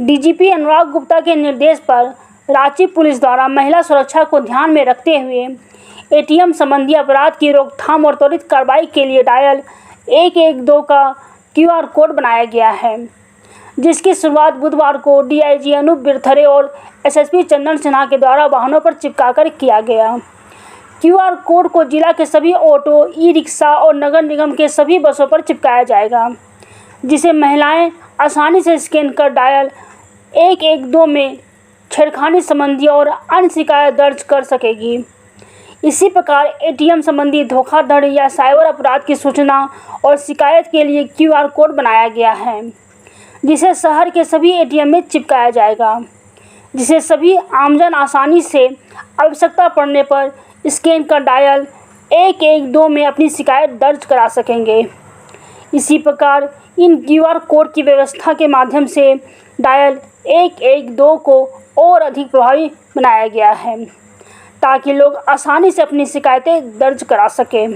DGP Anurag Gupta के निर्देश पर रांची पुलिस द्वारा महिला सुरक्षा को ध्यान में रखते हुए एटीएम संबंधी अपराध की रोकथाम और त्वरित कार्रवाई के लिए डायल 112 का QR कोड बनाया गया है, जिसकी शुरुआत बुधवार को DIG अनूप बिरथरे और SSP चंदन सिन्हा के द्वारा वाहनों पर चिपकाकर किया गया। QR कोड को जिला के सभी ऑटो, ई-रिक्शा और नगर निगम के सभी बसों पर चिपकाया जाएगा, जिसे महिलाएं आसानी से स्कैन कर डायल 112 में छेड़खानी संबंधी और अन्य शिकायत दर्ज कर सकेगी। इसी प्रकार एटीएम संबंधी धोखाधड़ी या साइबर अपराध की सूचना और शिकायत के लिए QR कोड बनाया गया है, जिसे शहर के सभी एटीएम में चिपकाया जाएगा, जिसे सभी आमजन आसानी से आवश्यकता पड़ने पर स्कैन कर डायल 112 में अपनी शिकायत दर्ज करा सकेंगे। इसी प्रकार इन QR कोड की व्यवस्था के माध्यम से डायल 112 को और अधिक प्रभावी बनाया गया है, ताकि लोग आसानी से अपनी शिकायतें दर्ज करा सकें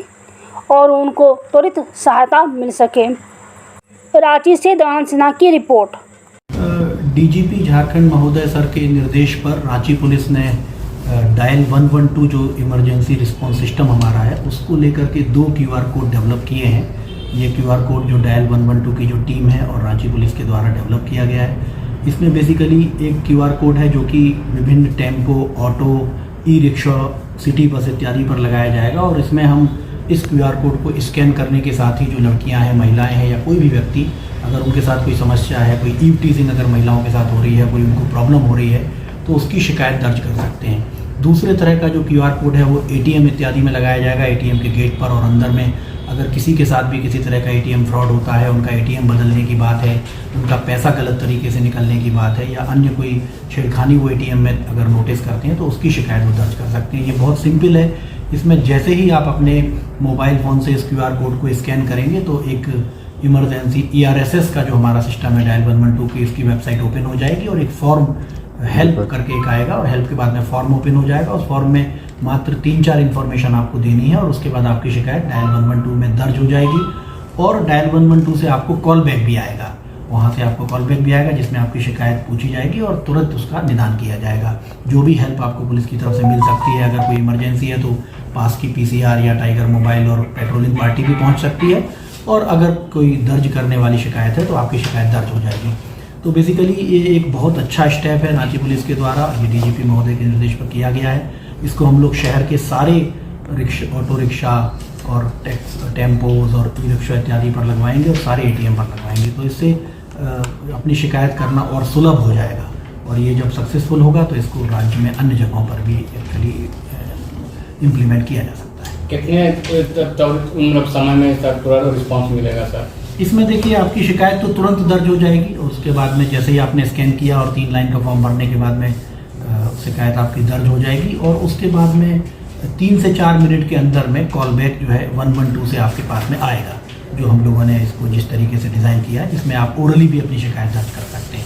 और उनको त्वरित सहायता मिल सके। रांची से देवांश सिन्हा की रिपोर्ट। DGP झारखंड महोदय सर के निर्देश पर रांची पुलिस ने डायल 112 जो इमरजेंसी रिस्पॉन्स सिस्टम हमारा है, उसको लेकर के 2 QR कोड डेवलप किए हैं। ये QR कोड जो डायल 112 की जो टीम है और रांची पुलिस के द्वारा डेवलप किया गया है, इसमें बेसिकली एक QR कोड है जो कि विभिन्न tempo, auto, e rickshaw, city bus इत्यादि पर लगाया जाएगा और इसमें हम इस QR कोड को स्कैन करने के साथ ही जो लड़कियां हैं, महिलाएं हैं या कोई भी व्यक्ति, अगर उनके साथ कोई समस्या है, कोई ईव टीजिंग अगर महिलाओं के साथ हो रही है, कोई उनको प्रॉब्लम हो रही है, तो उसकी शिकायत दर्ज कर सकते हैं। दूसरे तरह का जो QR कोड है वो ATM इत्यादि में लगाया जाएगा, ATM के गेट पर और अंदर में। अगर किसी के साथ भी किसी तरह का ATM फ्रॉड होता है, उनका ATM बदलने की बात है, उनका पैसा गलत तरीके से निकलने की बात है या अन्य कोई छेड़खानी वो ATM में अगर नोटिस करते हैं तो उसकी शिकायत वो दर्ज कर सकते हैं। ये बहुत सिंपल है। इसमें जैसे ही आप अपने मोबाइल फ़ोन से इस QR कोड को स्कैन करेंगे तो एक इमरजेंसी ERSS का जो हमारा सिस्टम है डायल 112 की, इसकी वेबसाइट ओपन हो जाएगी और एक फॉर्म हेल्प करके एक आएगा और हेल्प के बाद में फॉर्म ओपन हो जाएगा। उस फॉर्म में मात्र 3-4 इन्फॉर्मेशन आपको देनी है और उसके बाद आपकी शिकायत डायल 112 में दर्ज हो जाएगी और डायल 112 से आपको कॉल बैक भी आएगा। वहाँ से आपको कॉल बैक भी आएगा जिसमें आपकी शिकायत पूछी जाएगी और तुरंत उसका निदान किया जाएगा। जो भी हेल्प आपको पुलिस की तरफ से मिल सकती है, अगर कोई इमरजेंसी है तो पास की PCR या टाइगर मोबाइल और पेट्रोलिंग पार्टी भी पहुँच सकती है और अगर कोई दर्ज करने वाली शिकायत है तो आपकी शिकायत दर्ज हो जाएगी। तो बेसिकली ये एक बहुत अच्छा स्टेप है रांची पुलिस के द्वारा, ये DGP महोदय के निर्देश पर किया गया है। इसको हम लोग शहर के सारे ऑटो रिक्शा और टेम्पोज और ई-रिक्शा इत्यादि पर लगवाएंगे और सारे ATM पर लगवाएंगे। तो इससे अपनी शिकायत करना और सुलभ हो जाएगा और ये जब सक्सेसफुल होगा तो इसको राज्य में अन्य जगहों पर भी एक्चुअली इम्प्लीमेंट किया जा सकता है। कितने समय में तुरंत रिस्पॉन्स मिलेगा सर? इसमें देखिए आपकी शिकायत तो तुरंत दर्ज हो जाएगी और उसके बाद में जैसे ही आपने स्कैन किया और 3 लाइन का फॉर्म भरने के बाद में शिकायत आपकी दर्ज हो जाएगी और उसके बाद में 3 से 4 मिनट के अंदर में कॉल बैक जो है 112 से आपके पास में आएगा, जो हम लोगों ने इसको जिस तरीके से डिज़ाइन किया है, जिसमें आप ओरली भी अपनी शिकायत दर्ज कर सकते हैं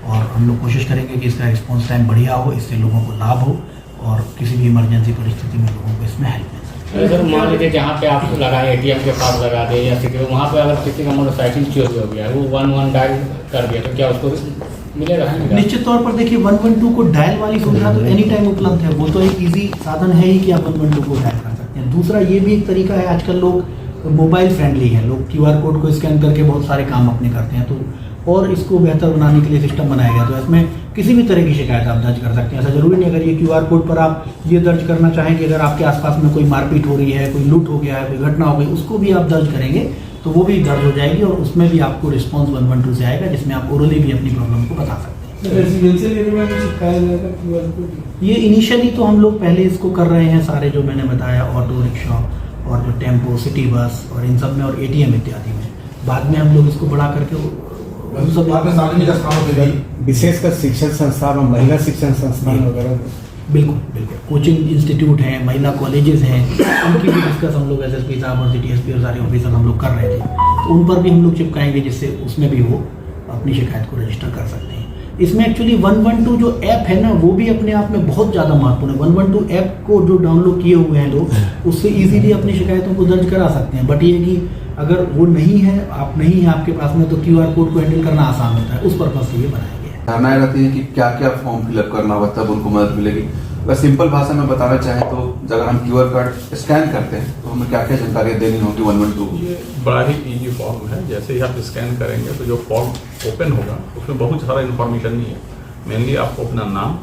और हम लोग कोशिश करेंगे कि इसका रिस्पॉन्स टाइम बढ़िया हो, इससे लोगों को लाभ हो और किसी भी इमरजेंसी परिस्थिति में लोगों को इसमें हेल्प मिल सके। सर मान लीजिए जहाँ पे आप लगाए ATM के पास लगा दे या सिटी, वहाँ पे अगर किसी का मोटरसाइकिल चोरी हो गया, वो 112 डायल कर दिया तो क्या उसको मिलेगा? निश्चित तौर पर देखिए 112 को डायल वाली सुविधा तो एनी टाइम उपलब्ध है, वो तो एक इजी साधन है ही कि आप 112 को डायल कर सकते हैं। दूसरा ये भी एक तरीका है, आजकल लोग मोबाइल फ्रेंडली हैं, लोग QR कोड को स्कैन करके बहुत सारे काम अपने करते हैं, तो और इसको बेहतर बनाने के लिए सिस्टम बनाया गया तो इसमें किसी भी तरह की शिकायत आप दर्ज कर सकते हैं। ऐसा जरूरी नहीं अगर ये QR कोड पर आप ये दर्ज करना चाहें कि अगर आपके आसपास में कोई मारपीट हो रही है, कोई लूट हो गया है, कोई घटना हो गई, उसको भी आप दर्ज करेंगे तो वो भी दर्ज हो जाएगी और उसमें भी आपको रिस्पॉन्स 112 से आएगा, जिसमें आप ओरली भी अपनी प्रॉब्लम को बता सकते हैं। रेजिडेंशियल एरिया में चिपकाया जाएगा QR कोड? ये इनिशियली तो हम लोग पहले इसको कर रहे हैं सारे जो मैंने बताया, ऑटो रिक्शा और जो टेम्पो, सिटी बस और इन सब में और ATM इत्यादि में। बाद में हम लोग इसको बढ़ा करके सब सार्वजनिक स्थानों पे विशेषकर शिक्षण संस्थान और महिला शिक्षण संस्थान वगैरह। बिल्कुल बिल्कुल, कोचिंग इंस्टीट्यूट हैं, महिला कॉलेजेस हैं, उनकी भी डिस्कस हम लोग SSP साहब और सिटी SP और सारे ऑफिसर हम लोग कर रहे थे, तो उन पर भी हम लोग चिपकाएंगे जिससे उसमें भी वो अपनी शिकायत को रजिस्टर कर सकते हैं। इसमें एक्चुअली 112 जो ऐप है ना, वो भी अपने आप में बहुत ज़्यादा महत्वपूर्ण है। 112 ऐप को जो डाउनलोड किए हुए हैं लोग, उससे इजीली अपनी शिकायतों को दर्ज करा सकते हैं। बट ये कि अगर वो नहीं है, आप नहीं है आपके पास में, तो QR कोड को हैंडल करना आसान होता है, उस पर्पज से ये बनाया गया है। धारणाएं रहती है कि क्या क्या फॉर्म फिलअप करना होगा तब उनको मदद मिलेगी। अगर सिंपल भाषा में बताना चाहें तो अगर हम QR कार्ड स्कैन करते हैं तो हमें क्या क्या जानकारियाँ देनी होगी 112? ये बड़ा ही इजी फॉर्म है। जैसे ही आप स्कैन करेंगे तो जो फॉर्म ओपन होगा उसमें बहुत सारा इन्फॉर्मेशन नहीं है। मेनली आपको अपना नाम,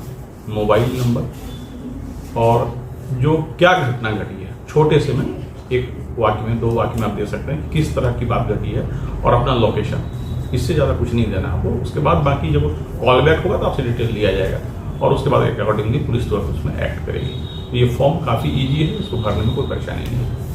मोबाइल नंबर और जो क्या घटना घटी है, छोटे से में 1 वाक्य में 2 वाक्य में आप दे सकते हैं किस तरह की बात घटी है और अपना लोकेशन। इससे ज़्यादा कुछ नहीं देना आपको। उसके बाद बाकी जब कॉल बैक होगा तो आपसे डिटेल लिया जाएगा और उसके बाद अकॉर्डिंगली पुलिस तुरंत उसमें एक्ट करेगी। तो ये फॉर्म काफ़ी ईजी है, इसको भरने में कोई परेशानी नहीं है।